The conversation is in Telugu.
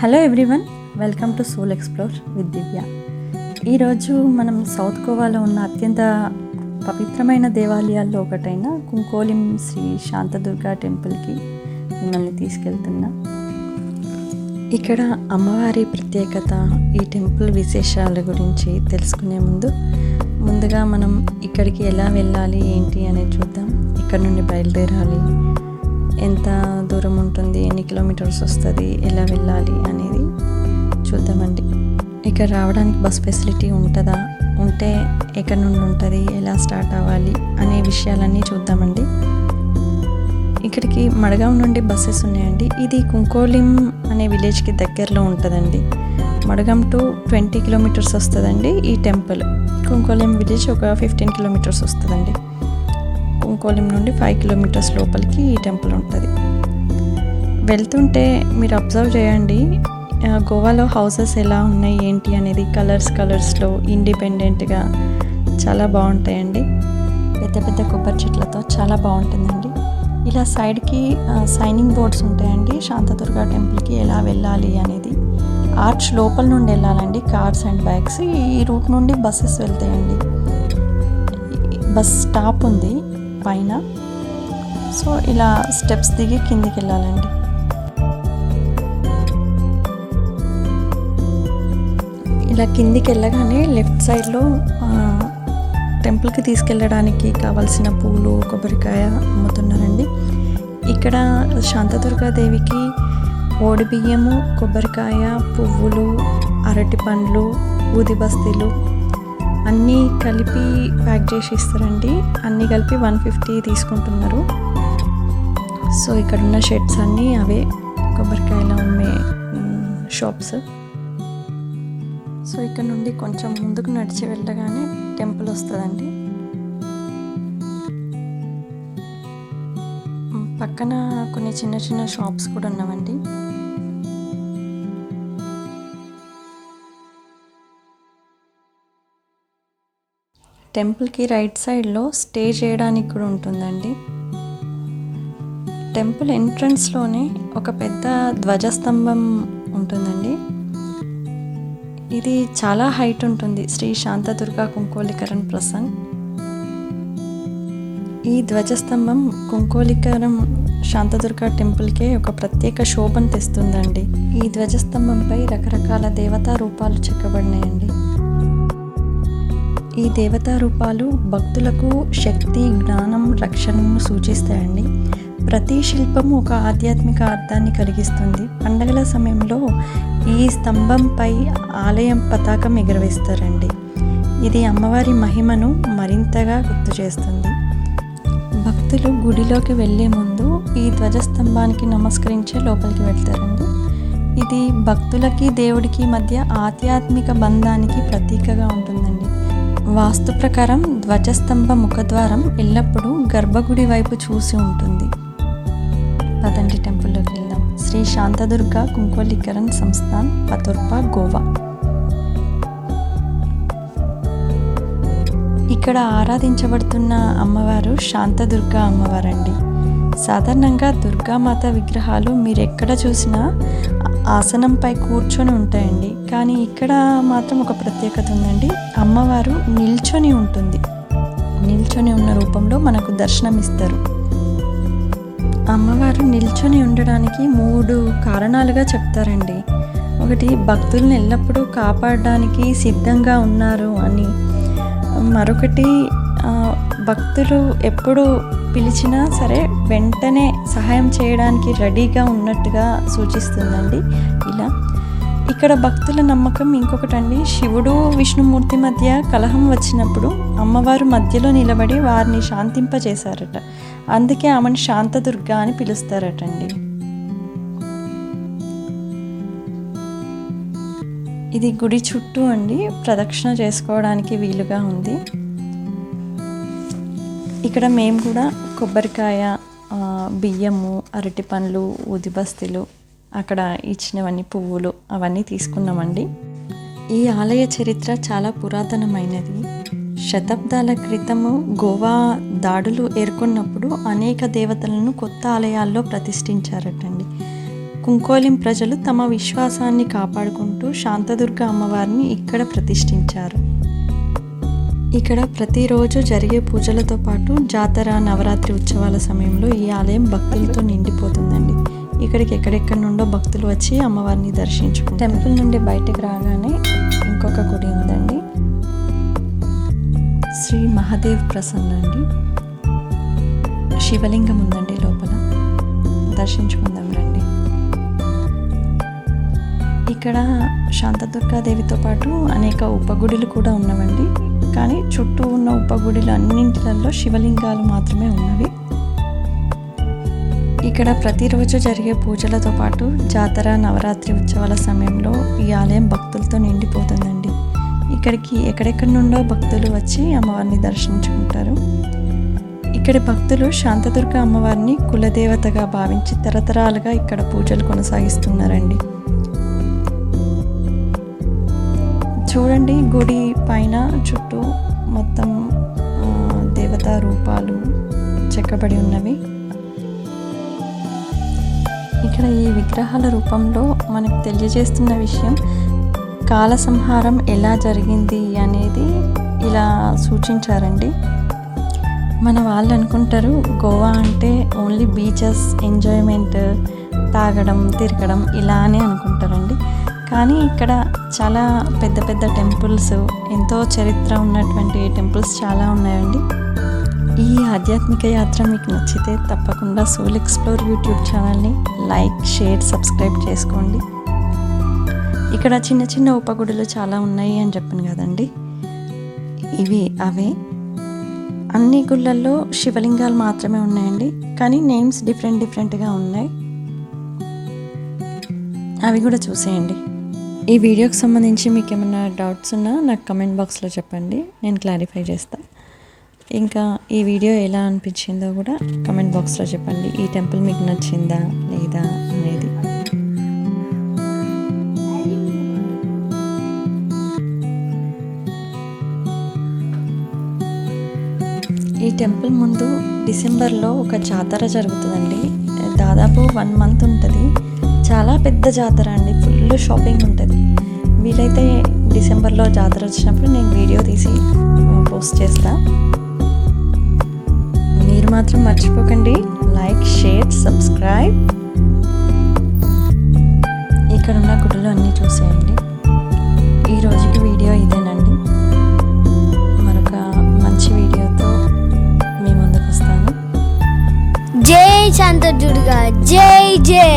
Hello everyone, welcome to soul explore with Divya. ఈరోజు మనం సౌత్ గోవాలో ఉన్న అత్యంత పవిత్రమైన దేవాలయాల్లో ఒకటైన కుంకోలిం శ్రీ శాంతదుర్గా టెంపుల్కి మిమ్మల్ని తీసుకెళ్తున్నా. ఇక్కడ అమ్మవారి ప్రత్యేకత, ఈ టెంపుల్ విశేషాల గురించి తెలుసుకునే ముందుగా మనం ఇక్కడికి ఎలా వెళ్ళాలి ఏంటి అనేది చూద్దాం. ఇక్కడ నుండి బయలుదేరాలి, ఎంత దూరం ఉంటుంది, ఎన్ని కిలోమీటర్స్ వస్తుంది, ఎలా వెళ్ళాలి అనేది చూద్దామండి. ఇక్కడ రావడానికి బస్ ఫెసిలిటీ ఉంటుందా, ఉంటే ఎక్కడి నుండి ఉంటుంది, ఎలా స్టార్ట్ అవ్వాలి అనే విషయాలన్నీ చూద్దామండి. ఇక్కడికి మడగాం నుండి బస్సెస్ ఉన్నాయండి. ఇది కుంకోలిం అనే విలేజ్కి దగ్గరలో ఉంటుందండి. మడగాం టు 20 కిలోమీటర్స్ వస్తుందండి ఈ టెంపుల్. కుంకోలిం విలేజ్ ఒక 15 కిలోమీటర్స్ వస్తుందండి. కుంకోలిం నుండి 5 కిలోమీటర్స్ లోపలికి ఈ టెంపుల్ ఉంటుంది. వెళ్తుంటే మీరు అబ్జర్వ్ చేయండి, గోవాలో హౌసెస్ ఎలా ఉన్నాయి ఏంటి అనేది కలర్స్లో ఇండిపెండెంట్గా చాలా బాగుంటాయండి. పెద్ద పెద్ద కొబ్బరి చెట్లతో చాలా బాగుంటుందండి. ఇలా సైడ్కి సైనింగ్ బోర్డ్స్ ఉంటాయండి. శాంతదుర్గా టెంపుల్కి ఎలా వెళ్ళాలి అనేది. ఆర్చ్ లోపల నుండి వెళ్ళాలండి, కార్స్ అండ్ బైక్స్. ఈ రూట్ నుండి బస్సెస్ వెళ్తాయండి. బస్ స్టాప్ ఉంది పైన. సో ఇలా స్టెప్స్ దిగి కిందికి వెళ్ళాలండి. ఇలా కిందికి వెళ్ళగానే లెఫ్ట్ సైడ్లో టెంపుల్కి తీసుకెళ్ళడానికి కావాల్సిన పూలు, కొబ్బరికాయ అమ్ముతున్నారండి. ఇక్కడ శాంతదుర్గాదేవికి ఓడి బియ్యము, కొబ్బరికాయ, పువ్వులు, అరటి పండ్లు, ఊది బస్తీలు అన్నీ కలిపి ప్యాక్ చేసి ఇస్తారండి. అన్నీ కలిపి 150 తీసుకుంటున్నారు. సో ఇక్కడ ఉన్న షెడ్స్ అన్నీ అవే కొబ్బరికాయలు అమ్మే షాప్స్. సో ఇక్కడ నుండి కొంచెం ముందుకు నడిచి వెళ్ళగానే టెంపుల్ వస్తుందండి. పక్కన కొన్ని చిన్న చిన్న షాప్స్ కూడా ఉన్నామండి. టెంపుల్కి రైట్ సైడ్లో స్టే చేయడానికి కూడా ఉంటుందండి. టెంపుల్ ఎంట్రన్స్లోనే ఒక పెద్ద ధ్వజస్తంభం ఉంటుందండి. ఇది చాలా హైట్ ఉంటుంది. శ్రీ శాంతదుర్గా కుంకోలికరన్ ప్రసన్. ఈ ధ్వజస్తంభం కుంకోలికరం శాంతదుర్గా టెంపుల్కే ఒక ప్రత్యేక శోభను తెస్తుందండి. ఈ ధ్వజస్తంభంపై రకరకాల దేవతా రూపాలు చెక్కబడినాయండి. ఈ దేవతా రూపాలు భక్తులకు శక్తి, జ్ఞానం, రక్షణను సూచిస్తాయండి. ప్రతి శిల్పము ఒక ఆధ్యాత్మిక అర్థాన్ని కలిగిస్తుంది. పండగల సమయంలో ఈ స్తంభంపై ఆలయం పతాకం ఎగురవేస్తారండి. ఇది అమ్మవారి మహిమను మరింతగా గుర్తు చేస్తుంది. భక్తులు గుడిలోకి వెళ్ళే ముందు ఈ ధ్వజస్తంభానికి నమస్కరించే లోపలికి వెళ్తారండి. ఇది భక్తులకి దేవుడికి మధ్య ఆధ్యాత్మిక బంధానికి ప్రతీకగా ఉంటుందండి. వాస్తు ప్రకారం ధ్వజస్తంభ ముఖద్వారం ఎల్లప్పుడూ గర్భగుడి వైపు చూసి ఉంటుంది. పదండి టెంపుల్లోకి వెళ్దాం. శ్రీ శాంతదుర్గా కుంకోలికరన్ సంస్థాన్, పతుర్పా, గోవా. ఇక్కడ ఆరాధించబడుతున్న అమ్మవారు శాంతదుర్గా అమ్మవారండి. సాధారణంగా దుర్గామాత విగ్రహాలు మీరు ఎక్కడ చూసినా ఆసనంపై కూర్చొని ఉంటాయండి. కానీ ఇక్కడ మాత్రం ఒక ప్రత్యేకత ఉందండి. అమ్మవారు నిల్చొని ఉంటుంది. నిల్చొని ఉన్న రూపంలో మనకు దర్శనమిస్తారు. అమ్మవారు నిల్చొని ఉండడానికి 3 కారణాలుగా చెప్తారండి. ఒకటి, భక్తులను ఎల్లప్పుడూ కాపాడడానికి సిద్ధంగా ఉన్నారు అని. మరొకటి, భక్తులు ఎప్పుడు పిలిచినా సరే వెంటనే సహాయం చేయడానికి రెడీగా ఉన్నట్టుగా సూచిస్తుందండి. ఇలా ఇక్కడ భక్తుల నమ్మకం ఇంకొకటండి. శివుడు, విష్ణుమూర్తి మధ్య కలహం వచ్చినప్పుడు అమ్మవారు మధ్యలో నిలబడి వారిని శాంతింపజేశారట. అందుకే ఆమెను శాంతదుర్గా అని పిలుస్తారటండి. ఇది గుడి చుట్టూ అండి, ప్రదక్షిణ చేసుకోవడానికి వీలుగా ఉంది. ఇక్కడ మేము కూడా కొబ్బరికాయ, బియ్యము, అరటి పండ్లు, ఊది బస్తీలు, అక్కడ ఇచ్చినవన్నీ పువ్వులు అవన్నీ తీసుకున్నామండి. ఈ ఆలయ చరిత్ర చాలా పురాతనమైనది. శతాబ్దాల క్రితము గోవా దాడులు ఏర్కొన్నప్పుడు అనేక దేవతలను కొత్త ఆలయాల్లో ప్రతిష్ఠించారటండి. కుంకోలిం ప్రజలు తమ విశ్వాసాన్ని కాపాడుకుంటూ శాంతదుర్గ అమ్మవారిని ఇక్కడ ప్రతిష్ఠించారు. ఇక్కడ ప్రతిరోజు జరిగే పూజలతో పాటు జాతర, నవరాత్రి ఉత్సవాల సమయంలో ఈ ఆలయం భక్తులతో నిండిపోతుందండి. ఇక్కడికి ఎక్కడెక్కడి నుండో భక్తులు వచ్చి అమ్మవారిని దర్శించుకుంటారు. టెంపుల్ నుండి బయటకు రాగానే ఇంకొక గుడి ఉందండి, శ్రీ మహాదేవ్ ప్రసన్న అండి. శివలింగం ఉందండి లోపల, దర్శించుకుందాం రండి. ఇక్కడ శాంతదుర్గాదేవితో పాటు అనేక ఉపగుడులు కూడా ఉన్నవండి. కానీ చుట్టూ ఉన్న ఉపగుడులు అన్నింటిలో శివలింగాలు మాత్రమే ఉన్నవి. ఇక్కడ ప్రతిరోజు జరిగే పూజలతో పాటు జాతర, నవరాత్రి ఉత్సవాల సమయంలో ఈ ఆలయం భక్తులతో నిండిపోతుందండి. ఇక్కడికి ఎక్కడెక్కడి నుండో భక్తులు వచ్చి అమ్మవారిని దర్శించుకుంటారు. ఇక్కడి భక్తులు శాంతదుర్గ అమ్మవారిని కులదేవతగా భావించి తరతరాలుగా ఇక్కడ పూజలు కొనసాగిస్తున్నారండి. చూడండి, గుడి పైన చుట్టూ మొత్తం దేవతా రూపాలు చెక్కబడి ఉన్నవి. ఇక్కడ ఈ విగ్రహాల రూపంలో మనకు తెలియజేస్తున్న విషయం కాల సంహారం ఎలా జరిగింది అనేది ఇలా సూచించారండి. మన వాళ్ళు అనుకుంటారు గోవా అంటే ఓన్లీ బీచెస్, ఎంజాయ్మెంట్, తాగడం, తిరగడం ఇలానే అనుకుంటారండి. కానీ ఇక్కడ చాలా పెద్ద పెద్ద టెంపుల్స్, ఎంతో చరిత్ర ఉన్నటువంటి టెంపుల్స్ చాలా ఉన్నాయండి. ఈ ఆధ్యాత్మిక యాత్ర మీకు నచ్చితే తప్పకుండా సోల్ ఎక్స్ప్లోర్ యూట్యూబ్ ఛానల్ని లైక్, షేర్, సబ్స్క్రైబ్ చేసుకోండి. ఇక్కడ చిన్న చిన్న ఉపగుడులు చాలా ఉన్నాయి అని చెప్పాను కదండి, ఇవి అవే. అన్ని గుళ్ళల్లో శివలింగాలు మాత్రమే ఉన్నాయండి, కానీ నేమ్స్ డిఫరెంట్గా ఉన్నాయి. అవి కూడా చూసేయండి. ఈ వీడియోకి సంబంధించి మీకు ఏమైనా డౌట్స్ ఉన్నా నాకు కమెంట్ బాక్స్లో చెప్పండి, నేను క్లారిఫై చేస్తాను. ఇంకా ఈ వీడియో ఎలా అనిపించిందో కూడా కమెంట్ బాక్స్లో చెప్పండి. ఈ టెంపుల్ మీకు నచ్చిందా లేదా అనేది. ఈ టెంపుల్ ముందు డిసెంబర్లో ఒక జాతర జరుగుతుందండి. దాదాపు 1 month ఉంటుంది. చాలా పెద్ద జాతర అండి, ఫుల్ షాపింగ్ ఉంటుంది. వీలైతే డిసెంబర్లో జాతర వచ్చినప్పుడు నేను వీడియో తీసి పోస్ట్ చేస్తా. మీరు మాత్రం మర్చిపోకండి లైక్, షేర్, సబ్స్క్రైబ్. ఇక్కడ ఉన్న గుడులు అన్నీ చూసేయండి. ఈ రోజుకి వీడియో ఇదేనండి. మరొక మంచి వీడియోతో మీ ముందుకు వస్తాను. జై శాంతదుర్గా, జై జై.